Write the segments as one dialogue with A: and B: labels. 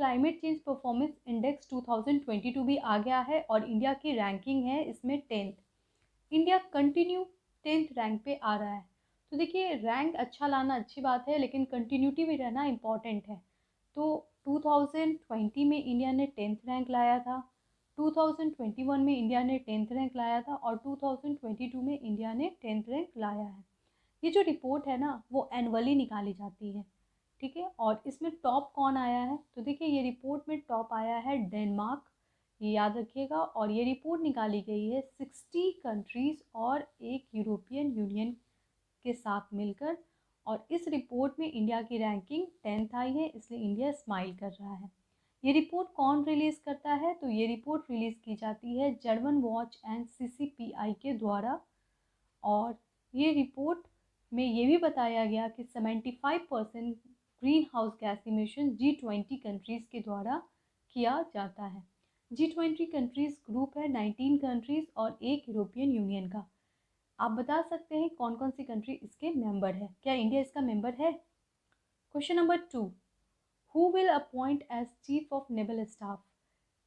A: Climate change performance index 2022 भी आ गया है और इंडिया की रैंकिंग है इसमें 10th। India continue 10th rank पे आ रहा है। तो देखिए, रैंक अच्छा लाना अच्छी बात है, लेकिन कंटिन्यूटी भी रहना इम्पॉर्टेंट है। तो 2020 में इंडिया ने 10th रैंक लाया था, 2021 में इंडिया ने 10th रैंक लाया था और 2022 में इंडिया ने 10th रैंक लाया है। ये जो रिपोर्ट है ना, वो एनुअली निकाली जाती है, ठीक है। और इसमें टॉप कौन आया है, तो देखिए ये रिपोर्ट में टॉप आया है डेनमार्क, ये याद रखिएगा। और ये रिपोर्ट निकाली गई है 60 कंट्रीज़ और एक यूरोपियन यूनियन के साथ मिलकर। और इस रिपोर्ट में इंडिया की रैंकिंग 10th आई है, इसलिए इंडिया स्माइल कर रहा है। ये रिपोर्ट कौन रिलीज़ करता है, तो ये रिपोर्ट रिलीज़ की जाती है जर्मन वॉच एंड CCPI के द्वारा। और ये रिपोर्ट में ये भी बताया गया कि 75% green house gas emission G20 countries के द्वारा किया जाता है। G20 कंट्रीज़ ग्रुप है 19 कंट्रीज़ और एक यूरोपियन यूनियन का। आप बता सकते हैं कौन कौन सी कंट्री इसके मेंबर है, क्या इंडिया इसका मेंबर है? Question number 2, who will appoint as chief of naval staff?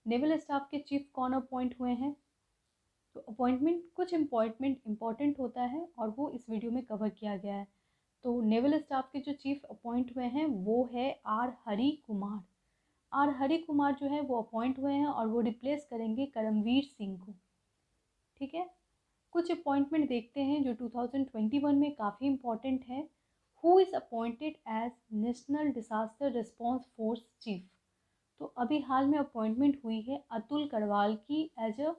A: Naval staff के चीफ कौन अपॉइंट हुए हैं? तो अपॉइंटमेंट, कुछ अपॉइंटमेंट इम्पॉर्टेंट होता है और वो इस वीडियो में कवर किया गया है। तो नेवल स्टाफ के जो चीफ अपॉइंट हुए हैं वो है आर हरि कुमार। आर हरि कुमार जो है वो अपॉइंट हुए हैं और वो रिप्लेस करेंगे करमवीर सिंह को, ठीक है। कुछ अपॉइंटमेंट देखते हैं जो 2021 में काफ़ी इम्पॉर्टेंट है। Who is appointed as national disaster response force chief? तो अभी हाल में अपॉइंटमेंट हुई है अतुल करवाल की as a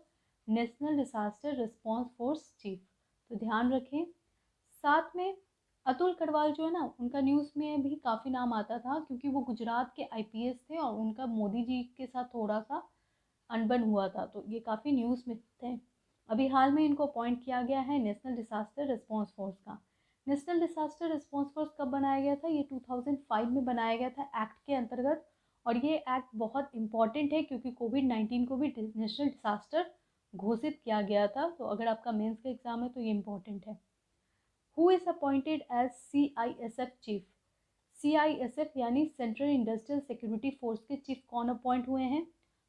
A: national disaster response force chief, तो ध्यान रखें। साथ में अतुल करवाल जो है ना, उनका न्यूज़ में भी काफ़ी नाम आता था क्योंकि वो गुजरात के IPS थे और उनका मोदी जी के साथ थोड़ा सा अनबन हुआ था, तो ये काफ़ी न्यूज़ में थे। अभी हाल में इनको अपॉइंट किया गया है नेशनल डिसास्टर रिस्पॉन्स फोर्स का। नेशनल डिसास्टर रिस्पॉन्स फोर्स कब बनाया गया था? ये 2005 में बनाया गया था एक्ट के अंतर्गत। और ये एक्ट बहुत इंपॉर्टेंट है क्योंकि कोविड-19 को भी नेशनल डिसास्टर घोषित किया गया था। तो अगर आपका मेंस का एग्जाम है तो ये इंपॉर्टेंट है। Who is appointed as CISF chief? CISF यानी सेंट्रल इंडस्ट्रियल सिक्योरिटी फोर्स के चीफ कौन अपॉइंट हुए हैं?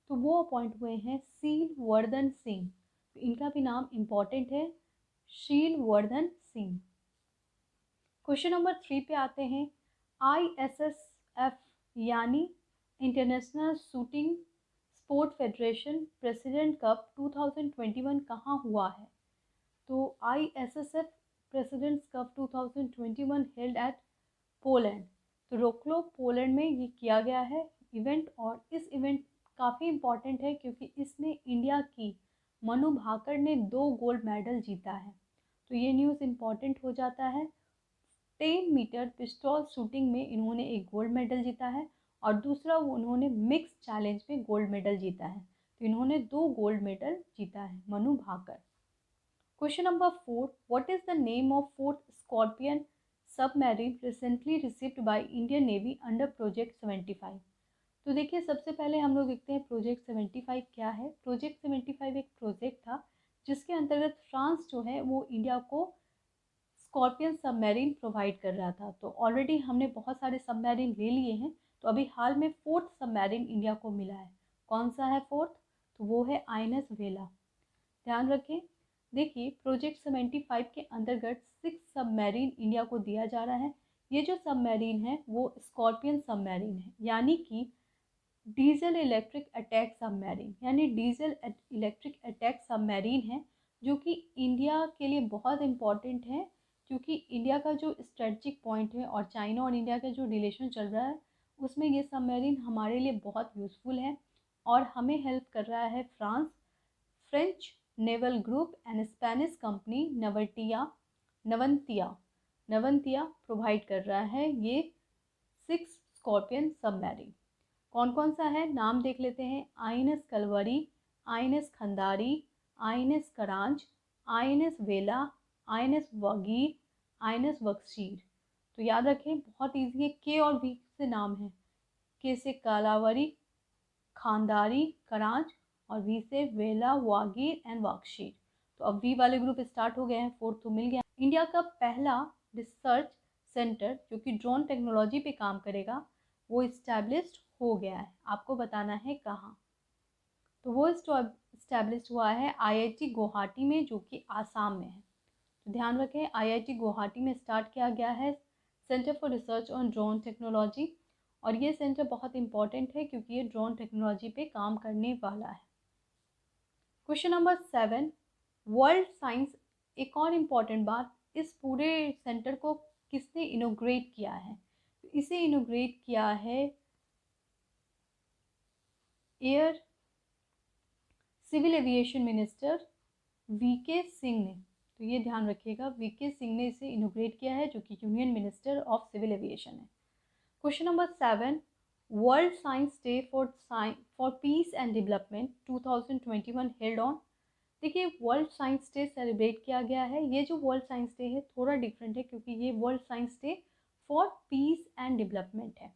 A: तो वो अपॉइंट हुए हैं शील वर्धन सिंह। तो इनका भी नाम इम्पॉर्टेंट है, शील वर्धन सिंह। क्वेश्चन नंबर 3 पे आते हैं। ISSF यानी international shooting sport federation president cup 2021 कहाँ हुआ है? तो ISSF president's cup 2021 held at Poland, तो रोक्लो पोलैंड में ये किया गया है इवेंट। और इस इवेंट काफ़ी इम्पॉर्टेंट है क्योंकि इसमें इंडिया की मनु भाकर ने 2 गोल्ड मेडल जीता है, तो ये न्यूज़ इम्पॉर्टेंट हो जाता है। 10 मीटर पिस्टल शूटिंग में इन्होंने एक गोल्ड मेडल जीता है और दूसरा उन्होंने मिक्स चैलेंज में गोल्ड मेडल जीता है, तो इन्होंने 2 गोल्ड मेडल जीता है Manu Bhaker. Question number 4, what is the name of fourth scorpion submarine recently received by Indian Navy under project 75? तो देखिए, सबसे पहले हम लोग देखते हैं प्रोजेक्ट 75 क्या है। प्रोजेक्ट 75 एक प्रोजेक्ट था जिसके अंतर्गत फ्रांस जो है वो इंडिया को स्कॉर्पियन सबमरीन प्रोवाइड कर रहा था। तो ऑलरेडी हमने बहुत सारे सबमरीन ले लिए हैं, तो अभी हाल में 4th सबमरीन इंडिया को मिला है। कौन सा है 4th? तो वो है INS वेला। ध्यान रखें, देखिए प्रोजेक्ट 75 के अंतर्गत 6 सबमरीन इंडिया को दिया जा रहा है। ये जो सबमरीन है वो स्कॉर्पियन सबमरीन है, यानी कि डीजल इलेक्ट्रिक अटैक सबमरीन, यानी डीजल इलेक्ट्रिक अटैक सबमरीन है, जो कि इंडिया के लिए बहुत इम्पॉर्टेंट है क्योंकि इंडिया का जो स्ट्रेटजिक पॉइंट है और चाइना और इंडिया का जो रिलेशन चल रहा है उसमें ये सबमरीन हमारे लिए बहुत यूज़फुल है। और हमें हेल्प कर रहा है French naval group and Spanish company Navantia provide कर रहा है ये 6 स्कॉर्पियन सबमरीन। कौन कौन सा है नाम देख लेते हैं। INS Kalvari, INS Khandari, INS करांच, INS वेला, INS वगीर, INS बख्शीर। तो याद रखें, बहुत ईजी है, के और वी से नाम है। के से कालावरी, खानदारी, करांच और वी से वेला, वागीर एंड वागशीर। तो अब वी वाले ग्रुप स्टार्ट हो गए हैं, 4th तो मिल गया। इंडिया का पहला रिसर्च सेंटर जो कि ड्रोन टेक्नोलॉजी पे काम करेगा वो इस्टेब्लिश्ड हो गया है, आपको बताना है कहाँ। तो वो इस्टेब्लिश हुआ है आईआईटी गुवाहाटी में, जो कि आसाम में है। तो ध्यान रखें, आईआईटी गुवाहाटी में स्टार्ट किया गया है centre for research on drone technology. और ये सेंटर बहुत इंपॉर्टेंट है क्योंकि ये ड्रोन टेक्नोलॉजी पे काम करने वाला है। Question number 7, world science. एक और इम्पॉर्टेंट बात, इस पूरे सेंटर को किसने इनोग्रेट किया है? तो इसे इनोग्रेट किया है air civil aviation minister V K Singh ने। तो ये ध्यान रखिएगा, वीके सिंह ने इसे इनोग्रेट किया है, जो कि union minister of civil aviation है। Question number 7, world science day for peace and development 2021 held on. देखिए, वर्ल्ड साइंस डे सेलिब्रेट किया गया है। ये जो वर्ल्ड साइंस डे है थोड़ा डिफरेंट है, क्योंकि ये world science day for peace and development है।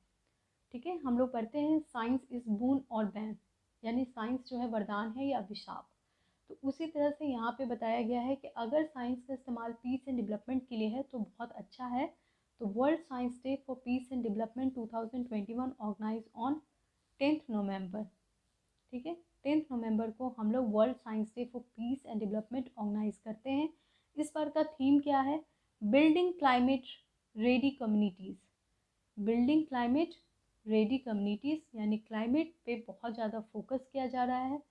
A: ठीक है, हम लोग पढ़ते हैं साइंस इज बून और बैन, यानी साइंस जो है वरदान है या अभिशाप। तो उसी तरह से यहाँ पे बताया गया है कि अगर साइंस का इस्तेमाल पीस एंड डेवलपमेंट के लिए है तो बहुत अच्छा है। तो world science day for peace and development 2021 organise on 10 November. ठीक है, 10 नवंबर को हम लोग world science day for peace and development organise करते हैं। इस बार का थीम क्या है? Building climate ready communities. Building climate ready communities, यानी क्लाइमेट पे बहुत ज़्यादा फोकस किया जा रहा है।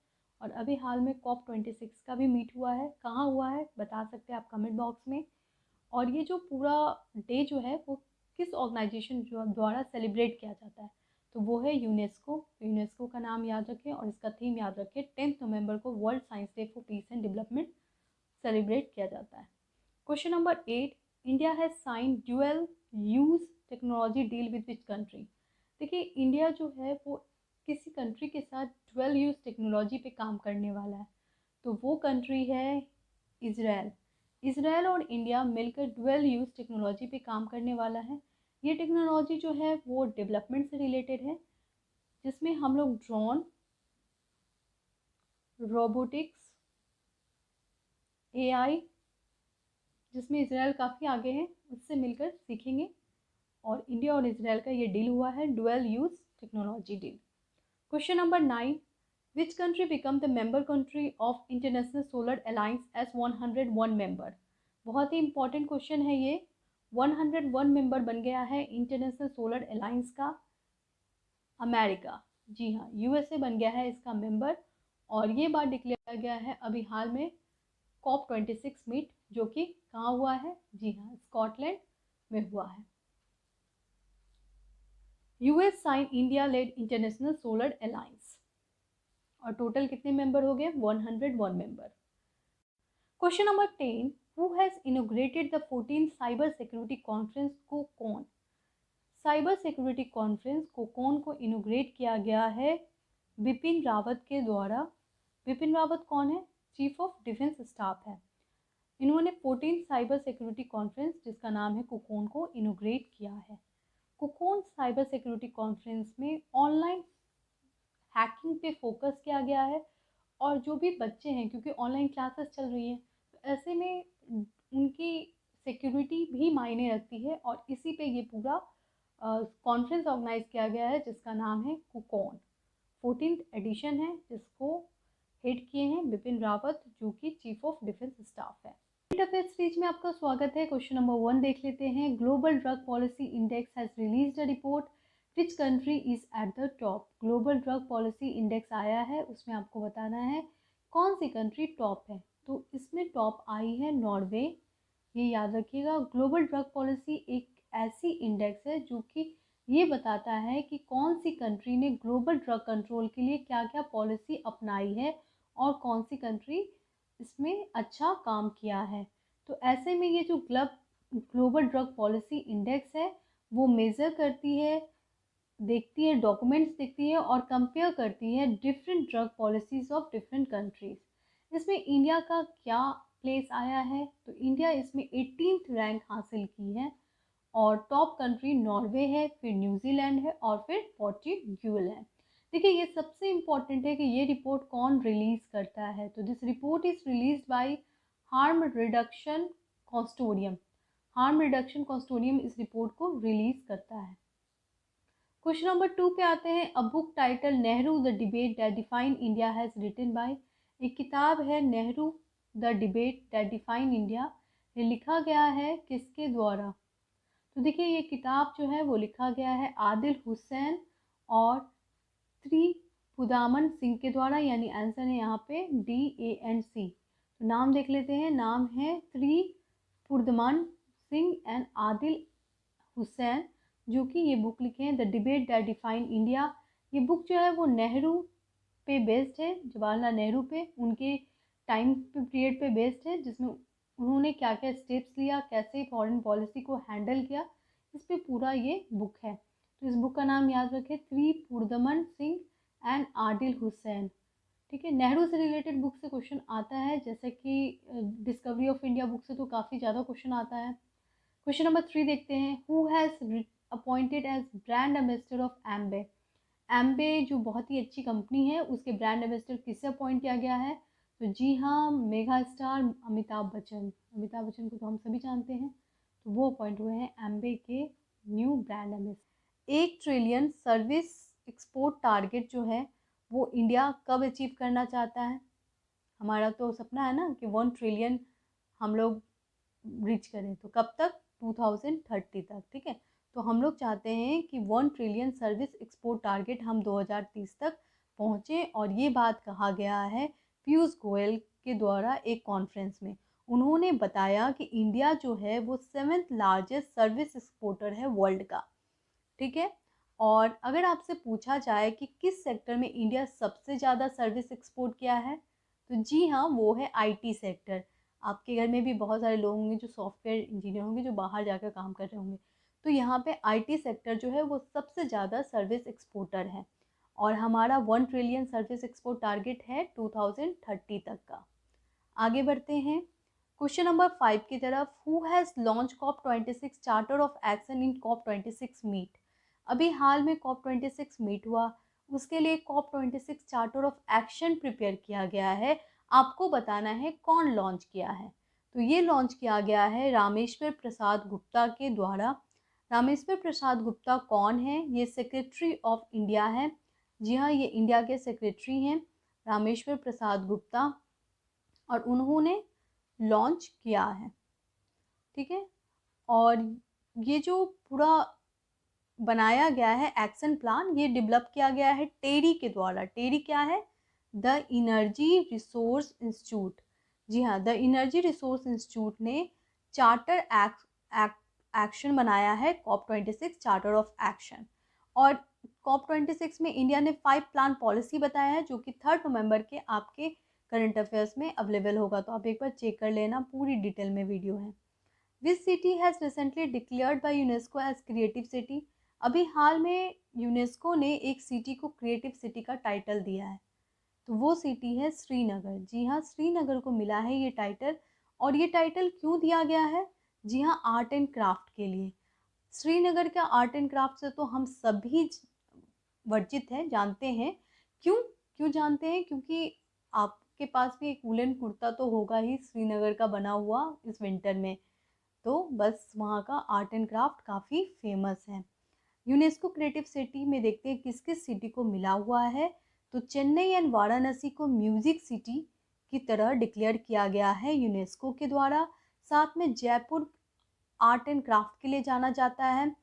A: और अभी हाल में COP26 का भी मीट हुआ है। कहाँ हुआ है बता सकते हैं आप कमेंट बॉक्स में। और ये जो पूरा डे जो है वो किस ऑर्गेनाइजेशन द्वारा सेलिब्रेट किया जाता है? तो वो है यूनेस्को। यूनेस्को का नाम याद रखें और इसका थीम याद रखें। 10 नवंबर को world science day for peace and development celebrate किया जाता है। Question number 8, India has sign dual use technology deal with which country. देखिए, इंडिया जो है वो किसी कंट्री के साथ ड्यूअल यूज टेक्नोलॉजी पे काम करने वाला है। तो वो कंट्री है इज़राइल। इज़राइल और इंडिया मिलकर ड्यूअल यूज टेक्नोलॉजी पे काम करने वाला है। ये टेक्नोलॉजी जो है वो डेवलपमेंट से रिलेटेड है, जिसमें हम लोग ड्रोन, रोबोटिक्स, एआई, जिसमें इज़राइल काफ़ी आगे है, उससे मिलकर सीखेंगे। और इंडिया और इजराइल का ये डील हुआ है, dual use technology deal. Question number 9, which country become the member country of international solar alliance as 101 member. बहुत ही इंपॉर्टेंट क्वेश्चन है ये। 101 मेंबर बन गया है इंटरनेशनल सोलर अलायंस का अमेरिका। जी हाँ, यूएसए बन गया है इसका मेंबर। और ये बात डिक्लेयर गया है अभी हाल में COP26 मीट, जो कि कहाँ हुआ है? जी हाँ, स्कॉटलैंड में हुआ है। US sign India led international solar alliance. और टोटल कितने मेंबर हो गए? 101 member. Question number 10, who has inaugurated the 14th cyber security conference कोकॉन। साइबर सिक्योरिटी कॉन्फ्रेंस कोकॉन को इनोग्रेट किया गया है बिपिन रावत के द्वारा। बिपिन रावत कौन है? चीफ ऑफ डिफेंस स्टाफ है। इन्होंने 14th साइबर सिक्योरिटी कॉन्फ्रेंस, जिसका नाम है कोकॉन, को इनोग्रेट किया है। कोकॉन साइबर सिक्योरिटी कॉन्फ्रेंस में ऑनलाइन हैकिंग पे फोकस किया गया है। और जो भी बच्चे हैं, क्योंकि ऑनलाइन क्लासेस चल रही हैं, तो ऐसे में उनकी सिक्योरिटी भी मायने रखती है। और इसी पे ये पूरा कॉन्फ्रेंस ऑर्गेनाइज किया गया है, जिसका नाम है कुकॉन। 14th एडिशन है, जिसको हेड किए हैं बिपिन रावत, जो कि चीफ ऑफ डिफेंस स्टाफ है। करंट अफेयर्स सीरीज में आपका स्वागत है। क्वेश्चन नंबर 1 देख लेते हैं। Global drug policy index has released a report, which country is at the top. Global drug policy index आया है, उसमें आपको बताना है कौन सी कंट्री टॉप है। तो इसमें टॉप आई है नॉर्वे। ये याद रखिएगा। ग्लोबल ड्रग पॉलिसी एक ऐसी इंडेक्स है जो कि ये बताता है कि कौन सी कंट्री ने ग्लोबल ड्रग कंट्रोल के लिए क्या क्या पॉलिसी अपनाई है और कौन सी कंट्री इसमें अच्छा काम किया है। तो ऐसे में ये जो ग्लोबल ड्रग पॉलिसी इंडेक्स है, वो मेज़र करती है, देखती है, डॉक्यूमेंट्स देखती है और कंपेयर करती है different drug policies of different countries. इसमें इंडिया का क्या प्लेस आया है? तो इंडिया इसमें 18th रैंक हासिल की है। और टॉप कंट्री नॉर्वे है, फिर न्यूजीलैंड है और फिर पोर्टुगल है। देखिए, ये सबसे इम्पॉर्टेंट है कि ये रिपोर्ट कौन रिलीज करता है। तो this report is release by harm reduction consortium. Harm reduction consortium इस रिपोर्ट को रिलीज करता है। क्वेश्चन नंबर 2 पे आते हैं। A book title Nehru the debate that define India has written by. एक किताब है Nehru the debate that define India, ये लिखा गया है किसके द्वारा? तो देखिए ये किताब जो है वो लिखा गया है आदिल हुसैन और त्रिपुदामन सिंह के द्वारा, यानी आंसर है यहाँ पे DANC। तो नाम देख लेते हैं। नाम है त्रिपुदमन सिंह एंड आदिल हुसैन, जो कि ये बुक लिखे हैं the debate that define India. ये बुक जो है वो नेहरू पे बेस्ड है, जवाहरलाल नेहरू पे, उनके टाइम पीरियड पे बेस्ड है, जिसमें उन्होंने क्या क्या स्टेप्स लिया, कैसे फॉरेन पॉलिसी को हैंडल किया, इस पे पूरा ये बुक है। तो इस बुक का नाम याद रखें, त्रिपुदमन सिंह एंड आदिल हुसैन। ठीक है, नेहरू से रिलेटेड बुक से क्वेश्चन आता है, जैसे कि डिस्कवरी ऑफ इंडिया बुक से तो काफ़ी ज़्यादा क्वेश्चन आता है। क्वेश्चन नंबर 3 देखते हैं। Who has appointed as brand ambassador of Amway. Amway जो बहुत ही अच्छी कंपनी है, उसके ब्रांड एम्बेसडर किससे अपॉइंट किया गया है? तो जी हाँ, मेगा स्टार अमिताभ बच्चन। अमिताभ बच्चन को तो हम सभी जानते हैं, तो वो अपॉइंट हुए हैं एम्बे के new brand ambassador. 1 trillion service export target जो है वो इंडिया कब अचीव करना चाहता है? हमारा तो सपना है ना कि 1 ट्रिलियन हम लोग रीच करें, तो कब तक? 2030 तक। ठीक है, तो हम लोग चाहते हैं कि 1 ट्रिलियन सर्विस एक्सपोर्ट टारगेट हम 2030 तक पहुँचे। और ये बात कहा गया है पीयूष गोयल के द्वारा एक कॉन्फ्रेंस में। उन्होंने बताया कि इंडिया जो है वो 7th लार्जेस्ट सर्विस एक्सपोर्टर है वर्ल्ड का। ठीक है, और अगर आपसे पूछा जाए कि किस सेक्टर में इंडिया सबसे ज़्यादा सर्विस एक्सपोर्ट किया है, तो जी हाँ, वो है IT सेक्टर। आपके घर में भी बहुत सारे लोग होंगे जो सॉफ्टवेयर इंजीनियर होंगे, जो बाहर जाकर काम कर रहे होंगे, तो यहाँ पे IT सेक्टर जो है वो सबसे ज़्यादा सर्विस एक्सपोर्टर है। और हमारा 1 ट्रिलियन सर्विस एक्सपोर्ट टारगेट है 2030 तक का। आगे बढ़ते हैं क्वेश्चन नंबर 5 की तरफ। Who has launch COP26 charter of action in COP26 meet. अभी हाल में COP26 मीट हुआ, उसके लिए COP26 charter of action prepare किया गया है। आपको बताना है कौन लॉन्च किया है। तो ये लॉन्च किया गया है रामेश्वर प्रसाद गुप्ता के द्वारा। रामेश्वर प्रसाद गुप्ता कौन है? ये सेक्रेटरी ऑफ इंडिया है। जी हाँ, ये इंडिया के सेक्रेटरी हैं रामेश्वर प्रसाद गुप्ता, और उन्होंने लॉन्च किया है। ठीक है, और ये जो पूरा बनाया गया है एक्शन प्लान, ये डेवलप किया गया है टेरी के द्वारा। टेरी क्या है? The energy resource institute. जी हाँ, द एनर्जी रिसोर्स इंस्टीट्यूट ने चार्टर एक्शन बनाया है COP26 चार्टर ऑफ एक्शन। और COP26 में इंडिया ने 5 प्लान पॉलिसी बताया है, जो कि 3 नवंबर के आपके करंट अफेयर्स में अवेलेबल होगा, तो आप एक बार चेक कर लेना, पूरी डिटेल में वीडियो है। Which city has recently declared by UNESCO as creative city. अभी हाल में यूनेस्को ने एक सिटी को क्रिएटिव सिटी का टाइटल दिया है, तो वो सिटी है श्रीनगर। जी हाँ, श्रीनगर को मिला है ये टाइटल। और ये टाइटल क्यों दिया गया है? जी हाँ, आर्ट एंड क्राफ्ट के लिए। श्रीनगर का आर्ट एंड क्राफ्ट से तो हम सभी वर्जित हैं, जानते हैं। क्यों क्यों जानते हैं? क्योंकि आपके पास भी एक वुलन कुर्ता तो होगा ही श्रीनगर का बना हुआ इस विंटर में, तो बस वहाँ का आर्ट एंड क्राफ्ट काफ़ी फेमस है। यूनेस्को क्रिएटिव सिटी में देखते हैं किस किस सिटी को मिला हुआ है। तो चेन्नई एंड वाराणसी को म्यूजिक सिटी की तरह डिक्लेयर किया गया है यूनेस्को के द्वारा। साथ में जयपुर आर्ट एंड क्राफ्ट के लिए जाना जाता है।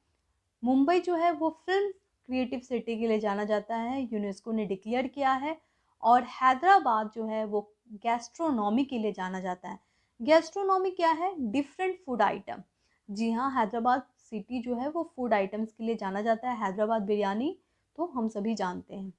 A: मुंबई जो है वो फिल्म क्रिएटिव सिटी के लिए जाना जाता है, यूनेस्को ने डिक्लेयर किया है। और हैदराबाद जो है वो गैस्ट्रोनॉमी के लिए जाना जाता है। गैस्ट्रोनॉमी क्या है? Different food item. जी हाँ, हैदराबाद सिटी जो है वो फूड आइटम्स के लिए जाना जाता है। हैदराबाद बिरयानी तो हम सभी जानते हैं।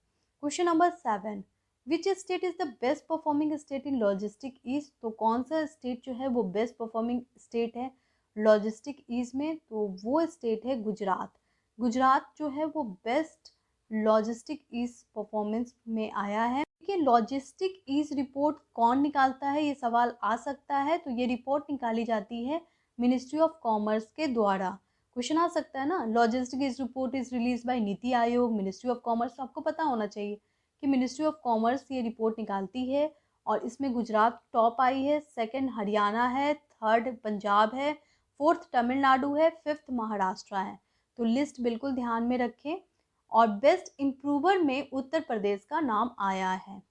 A: Question number 7, which state is the best performing state in logistic east. तो कौन सा स्टेट जो है वो बेस्ट परफॉर्मिंग स्टेट है लॉजिस्टिक ईज में? तो वो स्टेट है गुजरात। गुजरात जो है वो बेस्ट लॉजिस्टिक ईज परफॉर्मेंस में आया है। कि लॉजिस्टिक ईज रिपोर्ट कौन निकालता है, ये सवाल आ सकता है। तो ये रिपोर्ट निकाली जाती है मिनिस्ट्री ऑफ कॉमर्स के द्वारा। क्वेश्चन आ सकता है ना, logistic ease report is release by NITI Aayog, ministry of commerce. तो आपको पता होना चाहिए कि मिनिस्ट्री ऑफ कॉमर्स ये रिपोर्ट निकालती है। और इसमें गुजरात टॉप आई है, सेकंड हरियाणा है, थर्ड पंजाब है, फोर्थ तमिलनाडु है, फिफ्थ महाराष्ट्र है। तो लिस्ट बिल्कुल ध्यान में रखें। और बेस्ट इम्प्रूवर में उत्तर प्रदेश का नाम आया है।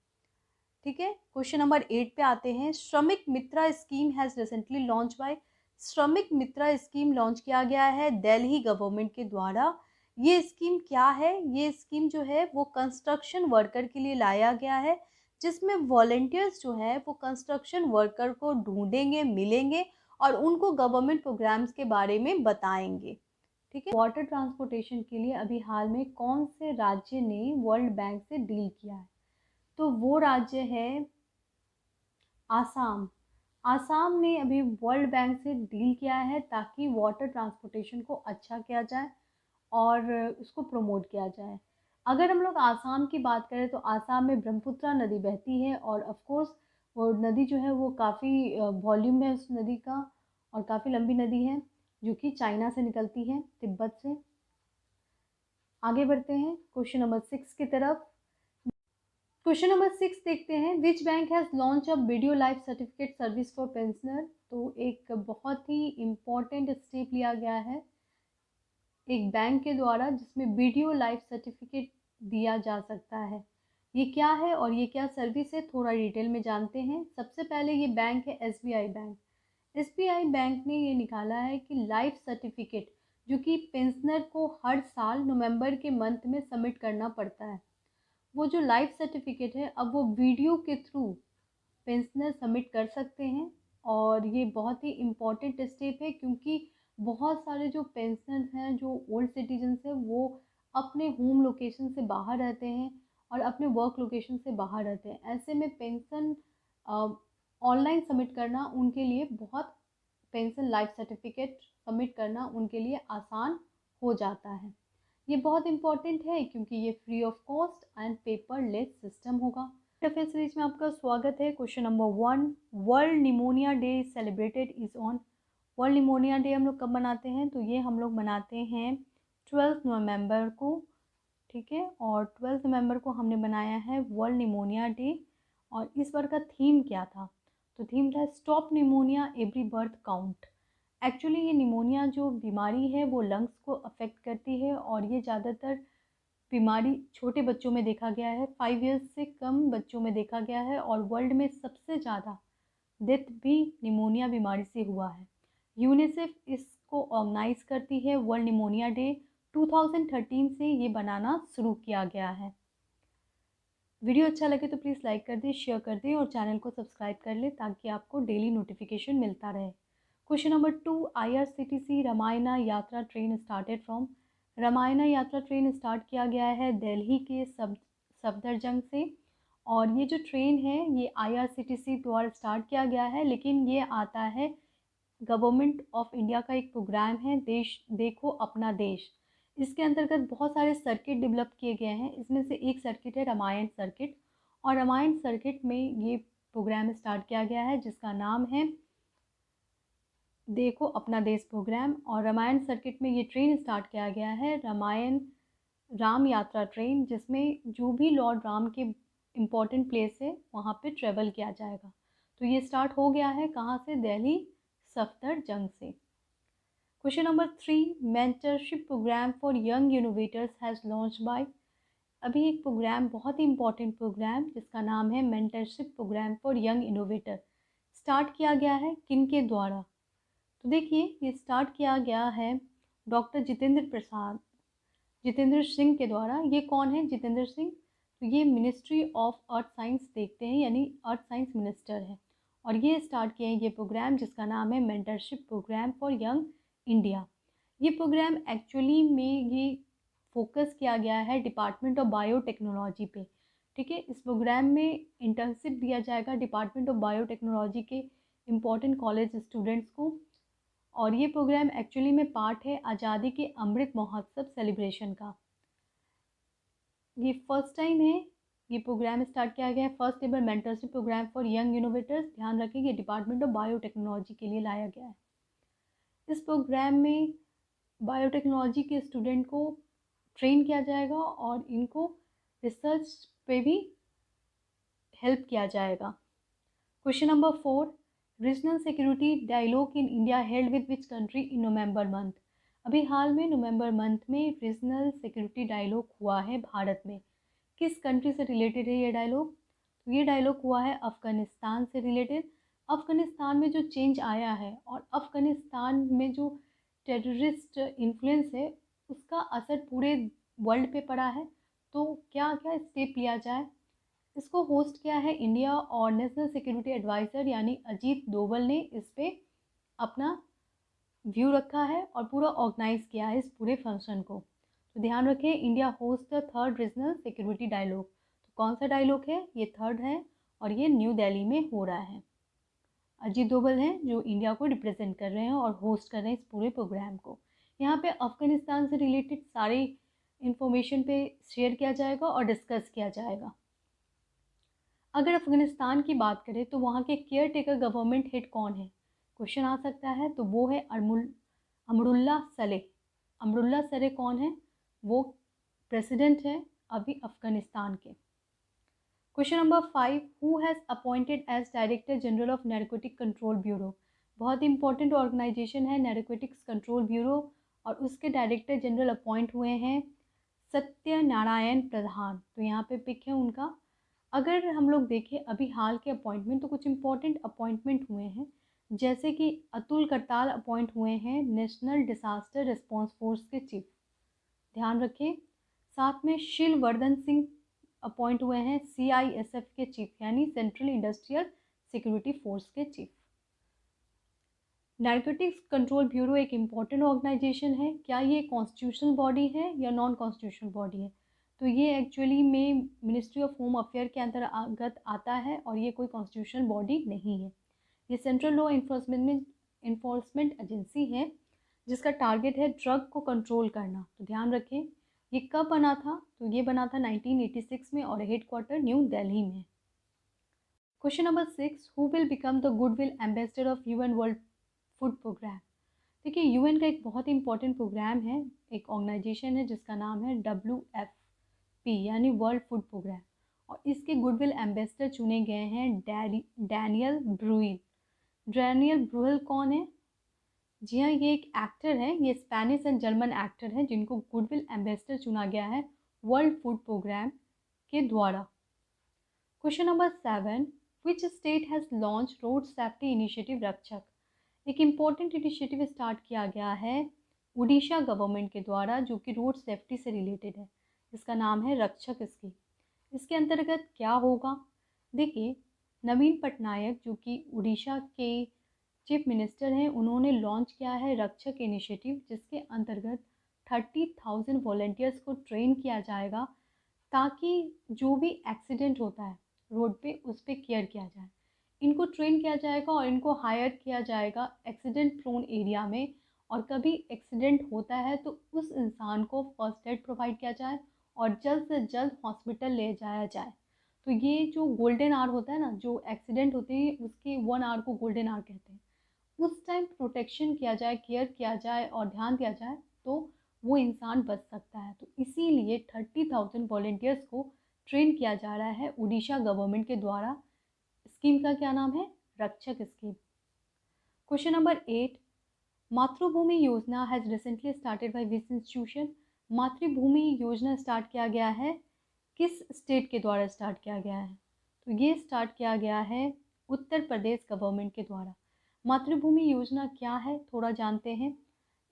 A: ठीक है, क्वेश्चन नंबर 8 पे आते हैं। Shramik Mitra scheme has recently launch by, Shramik Mitra scheme launch किया गया है दिल्ली गवर्नमेंट के द्वारा। ये स्कीम क्या है? ये स्कीम जो है वो कंस्ट्रक्शन वर्कर के लिए लाया गया है, जिसमें वॉलंटियर्स जो है वो कंस्ट्रक्शन वर्कर को ढूंढेंगे, मिलेंगे और उनको गवर्नमेंट प्रोग्राम्स के बारे में बताएंगे। ठीक है, वाटर ट्रांसपोर्टेशन के लिए अभी हाल में कौन से राज्य ने वर्ल्ड बैंक से डील किया है? तो वो राज्य है आसाम। आसाम ने अभी वर्ल्ड बैंक से डील किया है ताकि वाटर ट्रांसपोर्टेशन को अच्छा किया जाए और उसको प्रमोट किया जाए। अगर हम लोग आसाम की बात करें तो आसाम में ब्रह्मपुत्रा नदी बहती है और ऑफ कोर्स वो नदी जो है वो काफ़ी वॉल्यूम है उस नदी का और काफ़ी लंबी नदी है जो कि चाइना से निकलती है, तिब्बत से। आगे बढ़ते हैं क्वेश्चन नंबर 6 की तरफ। क्वेश्चन नंबर 6 देखते हैं। Which bank has launch a video life certificate service for pensioner? तो एक बहुत ही इम्पॉर्टेंट स्टेप लिया गया है एक बैंक के द्वारा जिसमें वीडियो लाइफ सर्टिफिकेट दिया जा सकता है। ये क्या है और ये क्या सर्विस है, थोड़ा डिटेल में जानते हैं। सबसे पहले ये बैंक है एसबीआई बैंक। एसबीआई बैंक ने ये निकाला है कि लाइफ सर्टिफिकेट जो कि पेंशनर को हर साल नवंबर के मंथ में सबमिट करना पड़ता है, वो जो लाइफ सर्टिफिकेट है अब वो वीडियो के थ्रू पेंशनर सबमिट कर सकते हैं। और ये बहुत ही इम्पॉर्टेंट स्टेप है क्योंकि बहुत सारे जो पेंशनर्स हैं, जो ओल्ड सिटीजन्स हैं, वो अपने होम लोकेशन से बाहर रहते हैं और अपने वर्क लोकेशन से बाहर रहते हैं। ऐसे में पेंशन ऑनलाइन सबमिट करना उनके लिए बहुत, पेंशन लाइफ सर्टिफिकेट सबमिट करना उनके लिए आसान हो जाता है। ये बहुत इंपॉर्टेंट है क्योंकि ये free of cost and paperless system होगा। अफेयर सीरीज में आपका स्वागत है। Question number 1, world pneumonia day celebrated is on. World pneumonia day हम लोग कब मनाते हैं? तो ये हम लोग मनाते हैं 12 नवंबर को। ठीक है, और 12 नवंबर को हमने बनाया है वर्ल्ड निमोनिया डे। और इस बार का थीम क्या था? तो थीम था stop pneumonia every birth count. Actually ये निमोनिया जो बीमारी है वो लंग्स को अफेक्ट करती है और ये ज़्यादातर बीमारी छोटे बच्चों में देखा गया है, 5 ईयर्स से कम बच्चों में देखा गया है और वर्ल्ड में सबसे ज़्यादा डेथ भी निमोनिया बीमारी से हुआ है। यूनिसेफ इसको ऑर्गेनाइज करती है। वर्ल्ड निमोनिया डे 2013 से ये बनाना शुरू किया गया है। वीडियो अच्छा लगे तो प्लीज़ लाइक कर दें, शेयर कर दें और चैनल को सब्सक्राइब कर लें ताकि आपको डेली नोटिफिकेशन मिलता रहे। क्वेश्चन नंबर 2, IRCTC रामायणा यात्रा ट्रेन स्टार्टेड फ्रॉम। रामायणा यात्रा ट्रेन स्टार्ट किया गया है दिल्ली के सफदरजंग से। और ये जो ट्रेन है ये IRCTC द्वारा स्टार्ट किया गया है, लेकिन ये आता है गवर्नमेंट ऑफ इंडिया का एक प्रोग्राम है, देश देखो अपना देश। इसके अंतर्गत बहुत सारे सर्किट डेवलप किए गए हैं। इसमें से एक सर्किट है रामायण सर्किट और रामायण सर्किट में ये प्रोग्राम स्टार्ट किया गया है जिसका नाम है देखो अपना देश प्रोग्राम। और रामायण सर्किट में ये ट्रेन स्टार्ट किया गया है रामायण राम यात्रा ट्रेन, जिसमें जो भी लॉर्ड राम के इम्पोर्टेंट प्लेस है वहाँ पे ट्रेवल किया जाएगा। तो ये स्टार्ट हो गया है कहाँ से? दिल्ली सफदरजंग से। Question number 3, mentorship programme for young innovators has launch by. अभी एक प्रोग्राम, बहुत ही इंपॉर्टेंट प्रोग्राम जिसका नाम है mentorship programme for young innovator, start किया गया है किन के द्वारा? तो देखिए ये स्टार्ट किया गया है डॉक्टर जितेंद्र सिंह के द्वारा। ये कौन है जितेंद्र सिंह? तो ये मिनिस्ट्री ऑफ अर्थ साइंस देखते हैं, यानी अर्थ साइंस मिनिस्टर है। और ये स्टार्ट किए हैं ये प्रोग्राम जिसका नाम है mentorship programme for young India. ये प्रोग्राम एक्चुअली में ये फोकस किया गया है डिपार्टमेंट ऑफ बायोटेक्नोलॉजी पे। ठीक है, इस प्रोग्राम में इंटर्नशिप दिया जाएगा डिपार्टमेंट ऑफ बायोटेक्नोलॉजी के इम्पॉर्टेंट कॉलेज स्टूडेंट्स को। और ये प्रोग्राम एक्चुअली में पार्ट है आज़ादी के अमृत महोत्सव सेलिब्रेशन का। ये फर्स्ट टाइम है ये प्रोग्राम स्टार्ट किया गया है, first ever mentorship programme for young innovators. ध्यान रखें डिपार्टमेंट ऑफ बायोटेक्नोलॉजी के लिए लाया गया है। इस प्रोग्राम में बायोटेक्नोलॉजी के स्टूडेंट को ट्रेन किया जाएगा और इनको रिसर्च पे भी हेल्प किया जाएगा। Question number 4, regional security dialogue in India held with which country in November month. अभी हाल में नवंबर मंथ में रीजनल सिक्योरिटी डायलॉग हुआ है भारत में। किस कंट्री से रिलेटेड है ये डायलॉग? तो ये डायलॉग हुआ है अफ़गानिस्तान से रिलेटेड। अफ़गानिस्तान में जो चेंज आया है और अफ़गानिस्तान में जो टेररिस्ट इन्फ्लुएंस है उसका असर पूरे वर्ल्ड पे पड़ा है। तो क्या क्या स्टेप लिया जाए? इसको होस्ट किया है इंडिया और नेशनल सिक्योरिटी एडवाइज़र यानी अजीत डोवल ने इस पे अपना व्यू रखा है और पूरा ऑर्गेनाइज किया है इस पूरे फंक्शन को। तो ध्यान रखें, India host the third regional security dialogue. तो कौन सा डायलॉग है? ये थर्ड है और ये न्यू दिल्ली में हो रहा है। अजीत डोवल हैं जो इंडिया को रिप्रेजेंट कर रहे हैं और होस्ट कर रहे हैं इस पूरे प्रोग्राम को। यहाँ पे अफ़गानिस्तान से रिलेटेड सारी इंफॉर्मेशन पे शेयर किया जाएगा और डिस्कस किया जाएगा। अगर अफ़गानिस्तान की बात करें तो वहाँ के केयर टेकर गवर्नमेंट हेड कौन है? क्वेश्चन आ सकता है। तो वो है अमरुल्ला सलेह। अमरुल्ला सलेह कौन है? वो प्रेसिडेंट है अभी अफ़गानिस्तान के। Question number 5, who has appointed as director general of narcotic control bureau? बहुत इंपॉर्टेंट ऑर्गेनाइजेशन है नैर्कोटिक्स कंट्रोल ब्यूरो और उसके डायरेक्टर जनरल अपॉइंट हुए हैं सत्यनारायण प्रधान। तो यहाँ पे पिक है उनका। अगर हम लोग देखें अभी हाल के अपॉइंटमेंट तो कुछ इंपॉर्टेंट अपॉइंटमेंट हुए हैं, जैसे कि अतुल करताल अपॉइंट हुए हैं नेशनल डिसास्टर रिस्पांस फोर्स के चीफ। ध्यान रखें। साथ में शिलवर्धन सिंह अपॉइंट हुए हैं CISF के चीफ यानी सेंट्रल इंडस्ट्रियल सिक्योरिटी फोर्स के चीफ। नारकोटिक्स कंट्रोल ब्यूरो एक इम्पॉर्टेंट ऑर्गेनाइजेशन है। क्या ये कॉन्स्टिट्यूशनल बॉडी है या नॉन कॉन्स्टिट्यूशनल बॉडी है? तो ये एक्चुअली में मिनिस्ट्री ऑफ होम अफेयर के अंतर्गत आता है और ये कोई कॉन्स्टिट्यूशनल बॉडी नहीं है। ये सेंट्रल लॉ इन्फोर्समेंट एजेंसी है जिसका टारगेट है ड्रग को कंट्रोल करना। तो ध्यान रखें, ये कब बना था? तो ये बना था 1986 में और हेडक्वार्टर न्यू दिल्ली में। Question number 6, who will become the goodwill ambassador of UN world food programme? देखिए, UN का एक बहुत इंपॉर्टेंट प्रोग्राम है, एक ऑर्गेनाइजेशन है जिसका नाम है WFP यानी वर्ल्ड फूड प्रोग्राम और इसके गुडविल एम्बेसडर चुने गए हैं डैनियल ब्रूइल। डैनियल ब्रूइल कौन है? जी हाँ, ये एक एक्टर है। ये स्पेनिश एंड जर्मन एक्टर है जिनको गुडविल एम्बेसडर चुना गया है वर्ल्ड फूड प्रोग्राम के द्वारा। Question number 7, which state has launch road safety initiative रक्षक? एक इम्पॉर्टेंट इनिशिएटिव स्टार्ट किया गया है उड़ीसा गवर्नमेंट के द्वारा जो कि रोड सेफ्टी से रिलेटेड है। इसका नाम है रक्षक। इसके अंतर्गत क्या होगा? देखिए, नवीन पटनायक जो कि उड़ीसा के चीफ मिनिस्टर हैं, उन्होंने लॉन्च किया है रक्षक इनिशिएटिव जिसके अंतर्गत 30,000 वॉलंटियर्स को ट्रेन किया जाएगा ताकि जो भी एक्सीडेंट होता है रोड पे उस पर केयर किया जाए। इनको ट्रेन किया जाएगा और इनको हायर किया जाएगा एक्सीडेंट प्रोन एरिया में और कभी एक्सीडेंट होता है तो उस इंसान को फर्स्ट एड प्रोवाइड किया जाए और जल्द से जल्द हॉस्पिटल ले जाया जाए। तो ये जो गोल्डन आवर होता है ना, जो एक्सीडेंट होते हैं उसके 1 आवर को गोल्डन आवर कहते हैं, उस टाइम प्रोटेक्शन किया जाए, केयर किया जाए और ध्यान दिया जाए तो वो इंसान बच सकता है। तो इसीलिए 30,000 वॉलंटियर्स को ट्रेन किया जा रहा है उड़ीसा गवर्नमेंट के द्वारा। स्कीम का क्या नाम है? रक्षक स्कीम। क्वेश्चन नंबर 8, मातृभूमि योजना has recently started by which institution? मातृभूमि योजना स्टार्ट किया गया है किस स्टेट के द्वारा स्टार्ट किया गया है? तो ये स्टार्ट किया गया है उत्तर प्रदेश गवर्नमेंट के द्वारा। मातृभूमि योजना क्या है थोड़ा जानते हैं।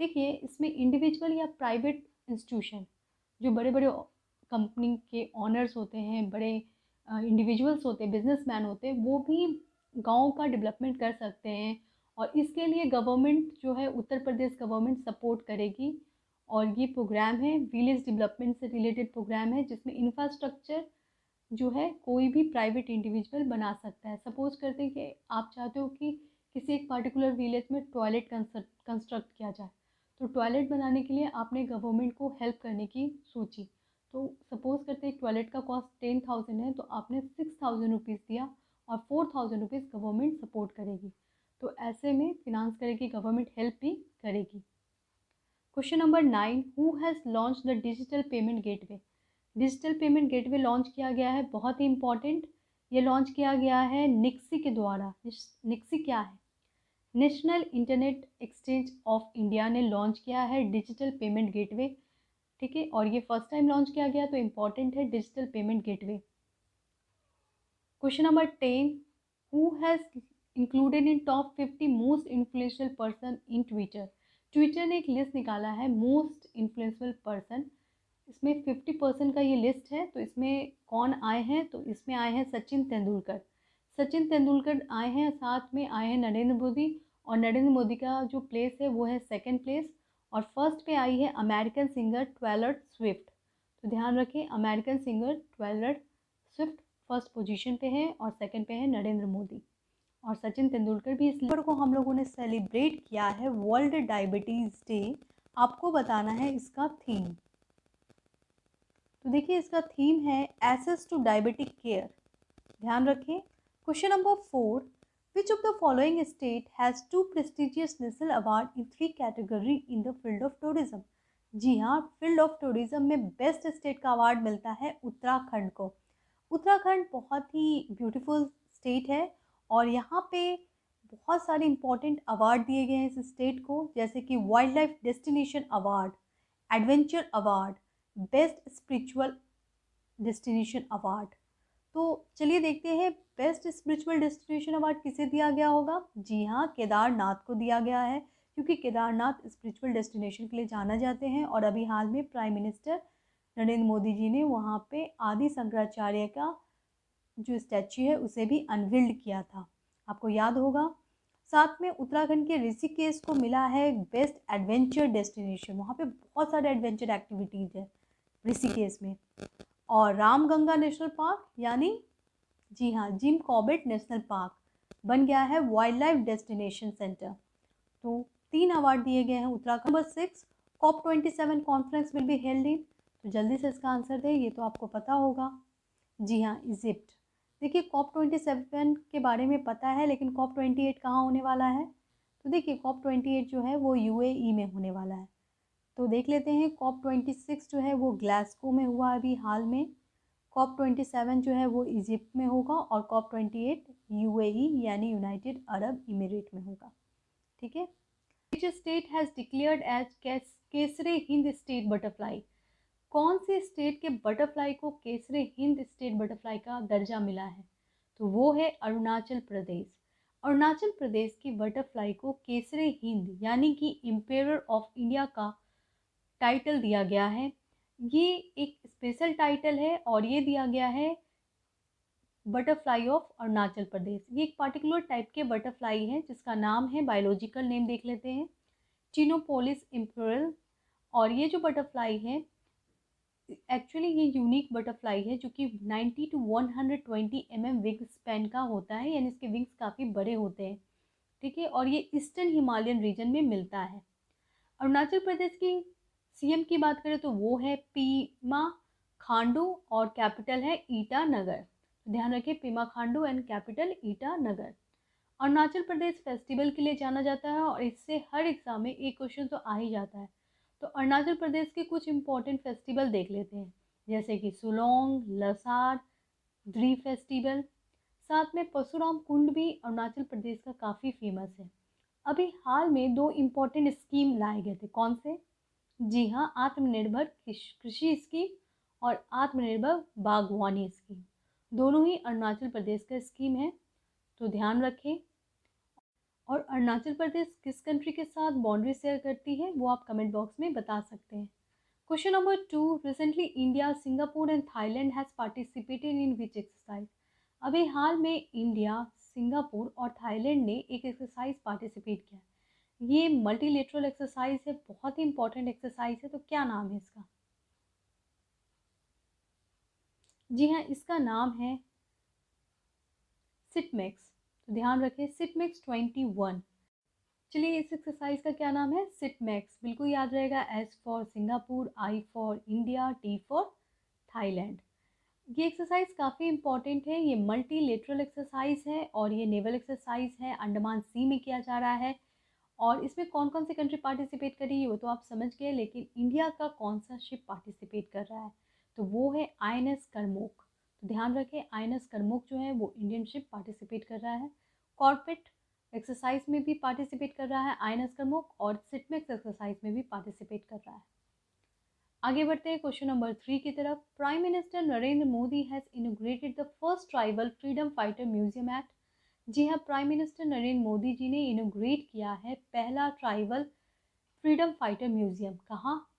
A: देखिए, इसमें इंडिविजुअल या प्राइवेट इंस्टीट्यूशन जो बड़े बड़े कंपनी के ऑनर्स होते हैं, बड़े इंडिविजुअल्स होते हैं, बिजनेसमैन होते हैं, वो भी गांव का डेवलपमेंट कर सकते हैं और इसके लिए गवर्नमेंट जो है उत्तर प्रदेश गवर्नमेंट सपोर्ट करेगी। और ये प्रोग्राम है विलेज डेवलपमेंट से रिलेटेड प्रोग्राम है जिसमें इंफ्रास्ट्रक्चर जो है कोई भी प्राइवेट इंडिविजुअल बना सकता है। सपोज करते हैं कि आप चाहते हो कि किसी एक पर्टिकुलर विलेज में टॉयलेट कंस्ट्रक्ट किया जाए, तो टॉयलेट बनाने के लिए आपने गवर्नमेंट को हेल्प करने की सोची। तो सपोज़ करते हैं टॉयलेट का कॉस्ट 10,000 है तो आपने 6,000 रुपीज़ दिया और 4,000 रुपीज़ गवर्नमेंट सपोर्ट करेगी। तो ऐसे में फिनांस करेगी गवर्नमेंट, हेल्प भी करेगी। Question number 9, who has launch the digital payment gateway? Digital payment gateway launch किया गया है, बहुत ही इंपॉर्टेंट। ये लॉन्च किया गया है निक्सी के द्वारा। निक्सी क्या है? National internet exchange of India ने लॉन्च किया है डिजिटल पेमेंट गेटवे, ठीक है, और ये फर्स्ट टाइम लॉन्च किया गया तो इम्पॉर्टेंट है digital payment gateway. Question number 10, who has included in top 50 most influential person in Twitter. Twitter ने एक लिस्ट निकाला है मोस्ट इन्फ्लुएंशियल पर्सन, इसमें 50% का ये लिस्ट है। तो इसमें कौन आए हैं, तो इसमें आए हैं सचिन तेंदुलकर। सचिन तेंदुलकर आए हैं, साथ में आए हैं नरेंद्र मोदी, और नरेंद्र मोदी का जो प्लेस है वो है सेकंड प्लेस, और फर्स्ट पे आई है अमेरिकन सिंगर टेलर स्विफ्ट। तो ध्यान रखें, American singer Taylor Swift first position पे है और सेकंड पे है नरेंद्र मोदी, और सचिन तेंदुलकर भी। इस नंबर को हम लोगों ने सेलिब्रेट किया है वर्ल्ड डायबिटीज़ डे। आपको बताना है इसका थीम। तो देखिए इसका थीम है एक्सेस टू डायबिटिक केयर। ध्यान रखें। Question number 4, which of the following state has 2 prestigious national award in 3 category in the field of tourism. जी हाँ, फील्ड ऑफ टूरिज्म में बेस्ट स्टेट का अवार्ड मिलता है उत्तराखंड को। उत्तराखंड बहुत ही ब्यूटीफुल स्टेट है, और यहाँ पे बहुत सारे इंपॉर्टेंट अवार्ड दिए गए हैं इस स्टेट को, जैसे कि wild life destination award, adventure award, best spiritual destination award. तो चलिए देखते हैं बेस्ट स्पिरिचुअल डेस्टिनेशन अवार्ड किसे दिया गया होगा। जी हाँ, केदारनाथ को दिया गया है, क्योंकि केदारनाथ स्पिरिचुअल डेस्टिनेशन के लिए जाना जाते हैं, और अभी हाल में प्राइम मिनिस्टर नरेंद्र मोदी जी ने वहाँ पे आदि शंकराचार्य का जो स्टैच्यू है उसे भी अनवील्ड किया था, आपको याद होगा। साथ में उत्तराखंड के ऋषिकेश को मिला है बेस्ट एडवेंचर डेस्टिनेशन, वहाँ पे बहुत सारे एडवेंचर एक्टिविटीज़ है ऋषिकेश में। और रामगंगा नेशनल पार्क यानी जी हाँ जिम कॉर्बेट नेशनल पार्क बन गया है वाइल्ड लाइफ डेस्टिनेशन सेंटर। तो 3 अवार्ड दिए गए हैं Uttarakhand. Number 6, COP27 conference will be held in. तो जल्दी से इसका आंसर दें, ये तो आपको पता होगा। जी हाँ, इजिप्ट। देखिए COP27 के बारे में पता है, लेकिन COP28 कहाँ होने वाला है। तो देखिए COP28 जो है वो UAE में होने वाला है। तो देख लेते हैं, COP26 जो है वो ग्लासगो में हुआ अभी हाल में, COP27 जो है वो इजिप्ट में होगा, और COP28 UAE यानी यूनाइटेड अरब इमिरेट में होगा, ठीक है। Which state has declared as Kaiser-e Hind state butterfly. कौन से स्टेट के बटरफ्लाई को केसरे हिंद स्टेट बटरफ्लाई का दर्जा मिला है, तो वो है अरुणाचल प्रदेश। अरुणाचल प्रदेश की बटरफ्लाई को केसरे हिंद यानी कि इम्पेरर ऑफ इंडिया का टाइटल दिया गया है। ये एक स्पेशल टाइटल है, और ये दिया गया है बटरफ्लाई ऑफ अरुणाचल प्रदेश। ये एक पर्टिकुलर टाइप के बटरफ्लाई है जिसका नाम है, बायोलॉजिकल नेम देख लेते हैं, चिनोपोलिस इम्पेरल। और ये जो बटरफ्लाई है एक्चुअली ये यूनिक बटरफ्लाई है, जो कि 90 to 120 mm विंग स्पैन का होता है, यानी इसके विंग्स काफ़ी बड़े होते हैं, ठीक है। और ये ईस्टर्न हिमालयन रीजन में मिलता है। अरुणाचल प्रदेश की सीएम की बात करें तो वो है पीमा खांडू, और कैपिटल है ईटानगर। ध्यान रखिए, Pima Khandu and capital Itanagar. Arunachal Pradesh festival के लिए जाना जाता है, और इससे हर एग्जाम में एक क्वेश्चन तो आ ही जाता है। तो अरुणाचल प्रदेश के कुछ इंपॉर्टेंट फेस्टिवल देख लेते हैं, जैसे कि सुलोंग, लसार, ड्री फेस्टिवल। साथ में परशुराम कुंड भी अरुणाचल प्रदेश का काफ़ी फेमस है। अभी हाल में 2 इम्पॉर्टेंट स्कीम लाए गए थे, कौन से। जी हाँ, आत्मनिर्भर कृषि स्कीम और आत्मनिर्भर बागवानी स्कीम, दोनों ही अरुणाचल प्रदेश का स्कीम है, तो ध्यान रखें। और अरुणाचल प्रदेश किस कंट्री के साथ बाउंड्री शेयर करती है वो आप कमेंट बॉक्स में बता सकते हैं। Question number 2, recently India, Singapore and Thailand has participated in which exercise. अभी हाल में इंडिया, सिंगापुर और थाईलैंड ने एक एक्सरसाइज पार्टिसिपेट किया। ये मल्टीलेटरल एक्सरसाइज है, बहुत ही इंपॉर्टेंट एक्सरसाइज है, तो क्या नाम है इसका। जी हाँ, इसका नाम है सिटमेक्स। तो ध्यान रखें, सिटमेक्स 21। चलिए इस एक्सरसाइज का क्या नाम है, सिटमेक्स, बिल्कुल याद रहेगा। S for Singapore, I for India, T for Thailand. ये एक्सरसाइज काफ़ी इंपॉर्टेंट है, ये मल्टीलेटरल एक्सरसाइज है, और ये नेवल एक्सरसाइज है, अंडमान सी में किया जा रहा है। और इसमें कौन कौन सी कंट्री पार्टिसिपेट कर रही है वो तो आप समझ गए, लेकिन इंडिया का कौन सा शिप पार्टिसिपेट कर रहा है, तो वो है INS करमोक। तो ध्यान रखें, INS करमोक जो है वो इंडियन शिप पार्टिसिपेट कर रहा है। कॉर्पेट एक्सरसाइज में भी पार्टिसिपेट कर रहा है आईएनएस कर्मोक, और सिटमेक्स एक्सरसाइज में भी पार्टिसिपेट कर रहा है। आगे बढ़ते हैं क्वेश्चन नंबर 3 की तरफ। Prime minister Narendra Modi has inaugurated the first tribal freedom fighter museum at. जी हाँ, प्राइम मिनिस्टर नरेंद्र मोदी जी ने इनॉग्रेट किया है पहला ट्राइबल फ्रीडम फाइटर म्यूजियम। कहाँ?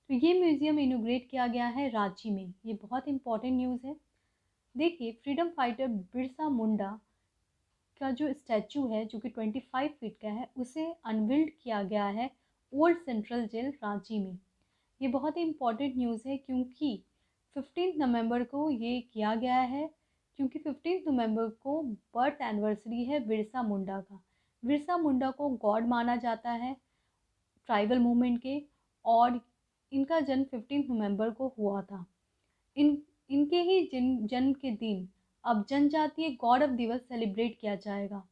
A: तो ये म्यूजियम इनॉग्रेट किया गया है रांची में। ये बहुत इंपॉर्टेंट न्यूज़ है। देखिए, फ्रीडम फाइटर बिरसा मुंडा का जो स्टैचू है जो कि 25 फीट का है, उसे अनविल्ड किया गया है ओल्ड सेंट्रल जेल रांची में। ये बहुत ही इंपॉर्टेंट न्यूज़ है क्योंकि 15 नवंबर को ये किया गया है, क्योंकि 15 नवंबर को बर्थ एनिवर्सरी है बिरसा मुंडा का। बिरसा मुंडा को गॉड माना जाता है ट्राइबल मूवमेंट के, और इनका जन्म 15 नवंबर को हुआ था। इनके ही जन्म के दिन अब जनजातीय गौरव दिवस सेलिब्रेट किया जाएगा।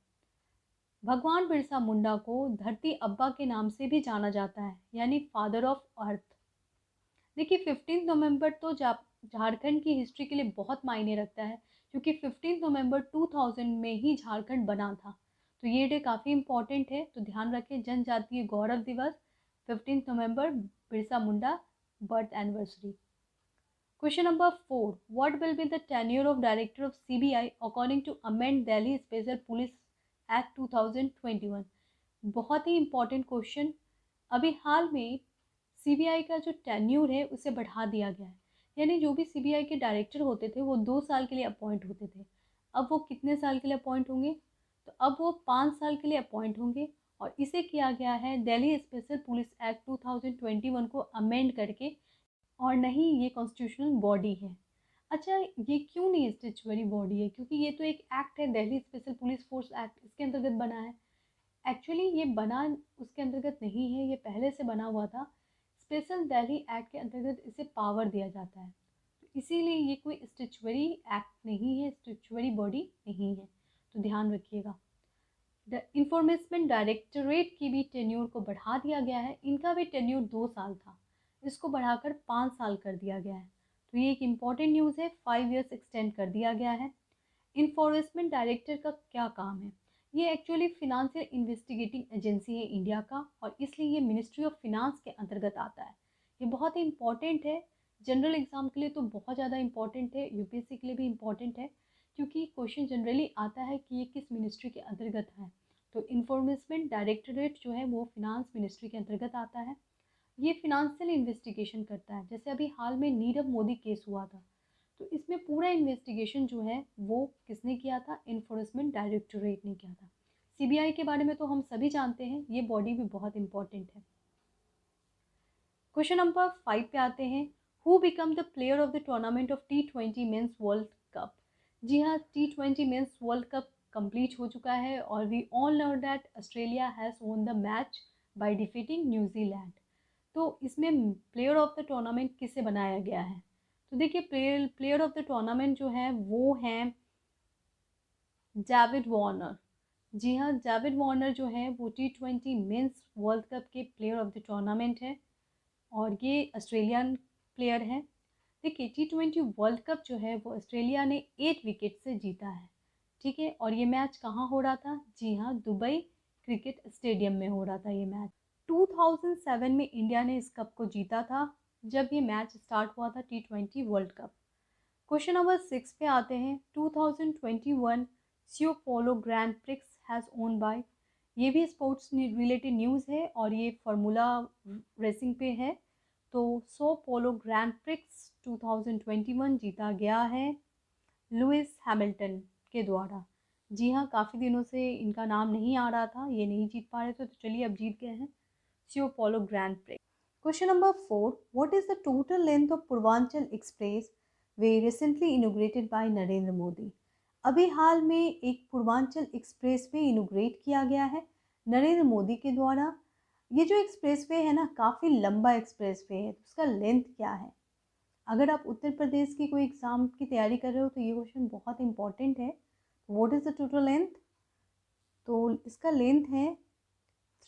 A: भगवान बिरसा मुंडा को धरती अब्बा के नाम से भी जाना जाता है, यानी फादर ऑफ अर्थ। देखिए, 15 नवंबर तो झारखंड की हिस्ट्री के लिए बहुत मायने रखता है, क्योंकि 15 नवंबर 2000 में ही झारखंड बना था। तो ये डे काफ़ी इंपॉर्टेंट है, तो ध्यान रखें, जनजातीय गौरव दिवस 15 नवंबर, Birsa Munda birth anniversary. Question number 4. What will be the tenure of Director of CBI according to amend Delhi Special Police Act 2021? बहुत ही इम्पॉर्टेंट क्वेश्चन। अभी हाल में सीबीआई का जो टेन्यूर है उसे बढ़ा दिया गया है, यानी जो भी सीबीआई के डायरेक्टर होते थे वो 2 साल के लिए अपॉइंट होते थे। अब वो कितने साल के लिए अपॉइंट होंगे? तो अब वो 5 साल के लिए अपॉइंट होंगे, और इसे किया गया है दिल्ली स्पेशल पुलिस एक्ट 2021 को अमेंड करके, और नहीं ये कॉन्स्टिट्यूशनल बॉडी है। अच्छा, ये क्यों नहीं स्टैट्यूटरी बॉडी है? क्योंकि ये तो एक एक्ट है, Delhi special police force act, इसके अंतर्गत बना है। एक्चुअली ये बना उसके अंतर्गत नहीं है, ये पहले से बना हुआ था। स्पेशल दिल्ली एक्ट के अंतर्गत इसे पावर दिया जाता है, तो इसीलिए ये कोई स्टैट्यूटरी एक्ट नहीं है, स्टैट्यूटरी बॉडी नहीं है, तो ध्यान रखिएगा। द इंफॉर्मेशन डायरेक्टरेट की भी टेन्यूर को बढ़ा दिया गया है। इनका भी टेन्यूर 2 साल था, इसको बढ़ाकर 5 साल कर दिया गया है। तो ये एक इम्पॉर्टेंट न्यूज़ है, 5 ईयर्स एक्सटेंड कर दिया गया है। इन्फोर्समेंट डायरेक्टर का क्या काम है? ये एक्चुअली फिनेंशियल इन्वेस्टिगेटिंग एजेंसी है इंडिया का, और इसलिए ये मिनिस्ट्री ऑफ फिनांस के अंतर्गत आता है। ये बहुत ही इंपॉर्टेंट है, जनरल एग्जाम के लिए तो बहुत ज़्यादा इंपॉर्टेंट है, यूपीएससी के लिए भी इंपॉर्टेंट है, क्योंकि क्वेश्चन जनरली आता है कि ये किस मिनिस्ट्री के अंतर्गत है। तो इन्फोर्समेंट डायरेक्टरेट जो है वो फिनांस मिनिस्ट्री के अंतर्गत आता है। ये फिनांशियल इन्वेस्टिगेशन करता है। जैसे अभी हाल में नीरव मोदी केस हुआ था, तो इसमें पूरा इन्वेस्टिगेशन जो है वो किसने किया था? इन्फोर्समेंट डायरेक्टरेट ने किया था। सीबीआई के बारे में तो हम सभी जानते हैं, ये बॉडी भी बहुत इंपॉर्टेंट है। क्वेश्चन नंबर 5 पे आते हैं। Who become the player of the tournament of T20 men's world cup? जी हाँ, T20 men's world cup complete हो चुका है, और we all know that Australia has won the match by defeating New Zealand. तो इसमें प्लेयर ऑफ द टूर्नामेंट किसे बनाया गया है? तो देखिए, प्लेयर ऑफ द टूर्नामेंट जो है वो हैं डेविड वार्नर। जी हाँ, डेविड वार्नर जो है वो T20 मेंस वर्ल्ड कप के प्लेयर ऑफ द टूर्नामेंट है, और ये ऑस्ट्रेलियन प्लेयर है। देखिए, T20 वर्ल्ड कप जो है वो ऑस्ट्रेलिया ने 8 विकेट से जीता है, ठीक है। और ये मैच कहाँ हो रहा था? जी हाँ, दुबई क्रिकेट स्टेडियम में हो रहा था ये मैच। 2007 में इंडिया ने इस कप को जीता था, जब ये मैच स्टार्ट हुआ था T20 world cup. Question number 6 पे आते हैं। 2021 São Paulo grand prix has won by. ये भी स्पोर्ट्स रिलेटेड न्यूज़ है, और ये फार्मूला रेसिंग पे है। तो सो पोलो ग्रैंड प्रिक्स 2021 जीता गया है लुइस हैमिल्टन के द्वारा। जी हाँ, काफ़ी दिनों से इनका नाम नहीं आ रहा था, ये नहीं जीत पा रहे थे, तो चलिए अब जीत गए हैं São Paulo grand prix. Question number 4. What is the total length of Purvanchal expressway recently inaugurated by Narendra Modi? अभी हाल में एक पूर्वांचल एक्सप्रेस वे इनोग्रेट किया गया है नरेंद्र मोदी के द्वारा। ये जो एक्सप्रेस वे है ना, काफ़ी लंबा एक्सप्रेस वे है, तो उसका लेंथ क्या है? अगर आप उत्तर प्रदेश की कोई एग्ज़ाम की तैयारी कर रहे हो तो ये क्वेश्चन बहुत इंपॉर्टेंट है। What is the total length? तो इसका लेंथ है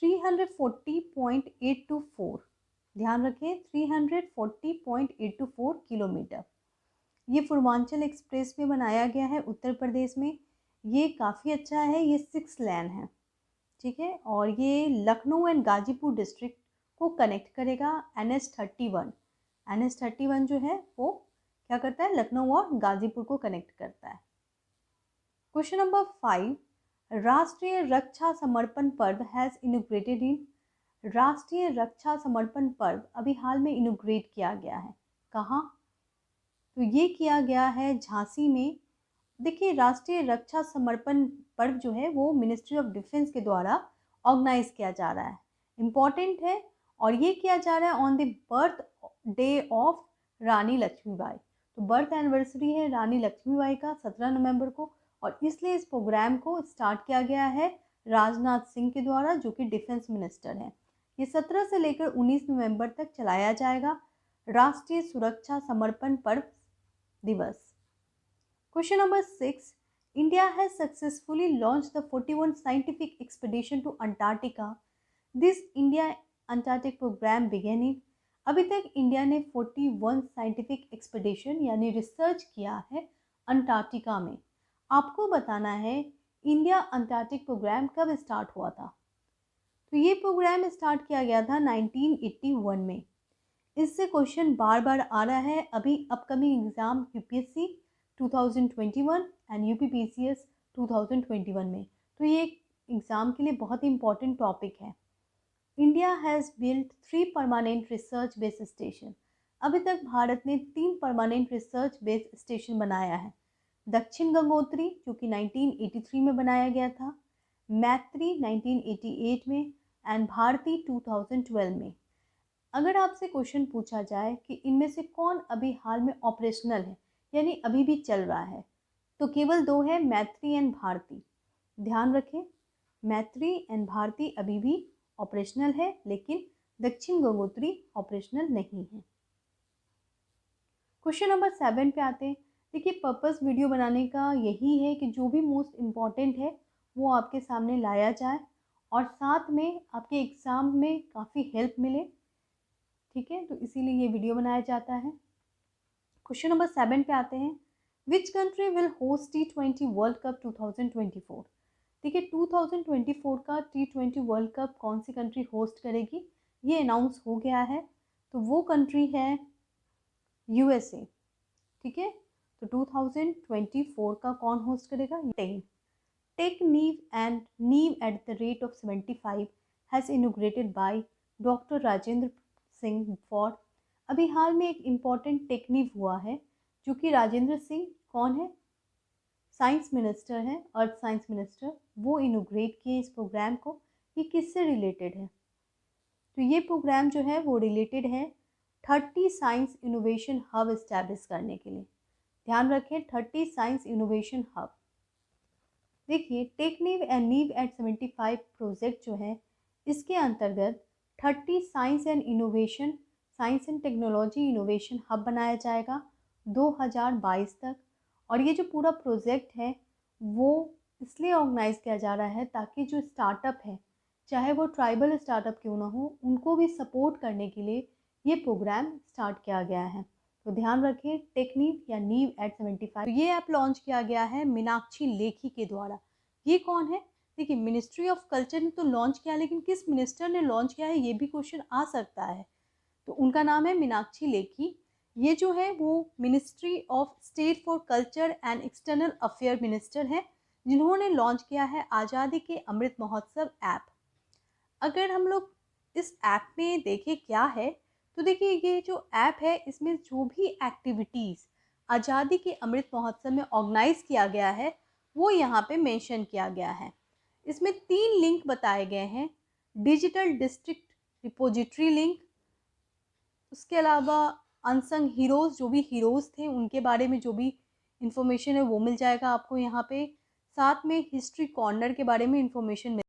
A: 340.824। ध्यान रखें, 340.824 किलोमीटर। ये पूर्वांचल एक्सप्रेस वे बनाया गया है उत्तर प्रदेश में। ये काफ़ी अच्छा है, ये 6 लेन है, ठीक है। और ये लखनऊ एंड गाजीपुर डिस्ट्रिक्ट को कनेक्ट करेगा। NH31, NH31 जो है वो क्या करता है, लखनऊ और गाजीपुर को कनेक्ट करता है। क्वेश्चन नंबर 5, राष्ट्रीय रक्षा समर्पण पर्व हैज़ इनोग्रेटेड इन, राष्ट्रीय रक्षा समर्पण पर्व अभी हाल में इनोग्रेट किया गया है, कहाँ? तो ये किया गया है झांसी में। देखिए, राष्ट्रीय रक्षा समर्पण पर्व जो है वो मिनिस्ट्री ऑफ डिफेंस के द्वारा ऑर्गेनाइज किया जा रहा है, इम्पॉर्टेंट है। और ये किया जा रहा है on the birthday of Rani Lakshmibai. तो बर्थ एनिवर्सरी है रानी लक्ष्मीबाई का 17 नवंबर को, और इसलिए इस प्रोग्राम को स्टार्ट किया गया है राजनाथ सिंह के द्वारा, जो कि डिफेंस मिनिस्टर हैं। ये 17 से लेकर 19 नवंबर तक चलाया जाएगा, राष्ट्रीय सुरक्षा समर्पण पर्व दिवस। Question number 6, India has successfully launched the 41 scientific expedition to Antarctica. This India Antarctic program began in, अभी तक इंडिया ने 41 साइंटिफिक एक्सपेडिशन यानी रिसर्च किया है अंटार्कटिका में। आपको बताना है इंडिया अंटार्कटिक प्रोग्राम कब स्टार्ट हुआ था। तो ये प्रोग्राम स्टार्ट किया गया था 1981 में। इससे क्वेश्चन बार बार आ रहा है अभी upcoming exam UPSC 2021 and UPPCS 2021 में। तो ये एग्ज़ाम के लिए बहुत ही इंपॉर्टेंट टॉपिक है। India has built 3 permanent research base station. अभी तक भारत ने 3 परमानेंट रिसर्च बेस स्टेशन बनाया है। दक्षिण गंगोत्री जो कि 1983 में बनाया गया था, मैत्री 1988 में एंड भारती 2012 में। अगर आपसे क्वेश्चन पूछा जाए कि इनमें से कौन अभी हाल में ऑपरेशनल है यानी अभी भी चल रहा है, तो केवल 2 है, मैत्री एंड भारती। ध्यान रखें, मैत्री एंड भारती अभी भी ऑपरेशनल है, लेकिन दक्षिण गंगोत्री ऑपरेशनल नहीं है। क्वेश्चन नंबर 7 पे आते हैं। देखिए, पर्पस वीडियो बनाने का यही है कि जो भी मोस्ट इम्पॉर्टेंट है वो आपके सामने लाया जाए और साथ में आपके एग्ज़ाम में काफ़ी हेल्प मिले, ठीक है। तो इसीलिए ये वीडियो बनाया जाता है। क्वेश्चन नंबर 7 पे आते हैं। Which country will host T20 world cup 2024? देखिए, 2024 का T20 वर्ल्ड कप कौन सी कंट्री होस्ट करेगी ये अनाउंस हो गया है। तो वो कंट्री है USA, ठीक है। तो 2024 का कौन होस्ट करेगा? टेक नीव एंड नीव at the rate of 75 has inaugurated by doctor Rajendra Singh for. अभी हाल में एक इम्पॉर्टेंट टेक्निव हुआ है जो कि राजेंद्र सिंह कौन है, साइंस मिनिस्टर हैं, अर्थ साइंस मिनिस्टर, वो इनोग्रेट किए इस प्रोग्राम को। ये किससे रिलेटेड है? तो ये प्रोग्राम जो है वो रिलेटेड है 30 साइंस इनोवेशन हब इस्टेब्लिश करने के लिए। ध्यान रखें, 30 साइंस इनोवेशन हब। देखिए, टेक नीव एंड नीव एट 75 प्रोजेक्ट जो है इसके अंतर्गत 30 science and innovation, science and technology innovation hub बनाया जाएगा 2022 तक। और ये जो पूरा प्रोजेक्ट है वो इसलिए ऑर्गेनाइज किया जा रहा है ताकि जो स्टार्टअप है, चाहे वो ट्राइबल स्टार्टअप क्यों ना हो, उनको भी सपोर्ट करने के लिए ये प्रोग्राम स्टार्ट किया गया है। तो ध्यान रखें, टेक्नीव या नीव एट 75। तो ये ऐप लॉन्च किया गया है मीनाक्षी लेखी के द्वारा। ये कौन है? देखिए, मिनिस्ट्री ऑफ कल्चर ने तो लॉन्च किया, लेकिन किस मिनिस्टर ने लॉन्च किया है ये भी क्वेश्चन आ सकता है। तो उनका नाम है मीनाक्षी लेखी। ये जो है वो ministry of state for culture and external affair minister हैं, जिन्होंने लॉन्च किया है आज़ादी के अमृत महोत्सव ऐप। अगर हम लोग इस ऐप में देखें क्या है, तो देखिए ये जो ऐप है इसमें जो भी एक्टिविटीज़ आज़ादी के अमृत महोत्सव में ऑर्गेनाइज किया गया है वो यहाँ पे मेंशन किया गया है। इसमें 3 लिंक बताए गए हैं, डिजिटल डिस्ट्रिक्ट रिपोजिटरी लिंक, उसके अलावा अनसंग हीरोज़, जो भी हीरोज़ थे उनके बारे में जो भी इंफॉर्मेशन है वो मिल जाएगा आपको यहाँ पे। साथ में हिस्ट्री कॉर्नर के बारे में इंफॉर्मेशन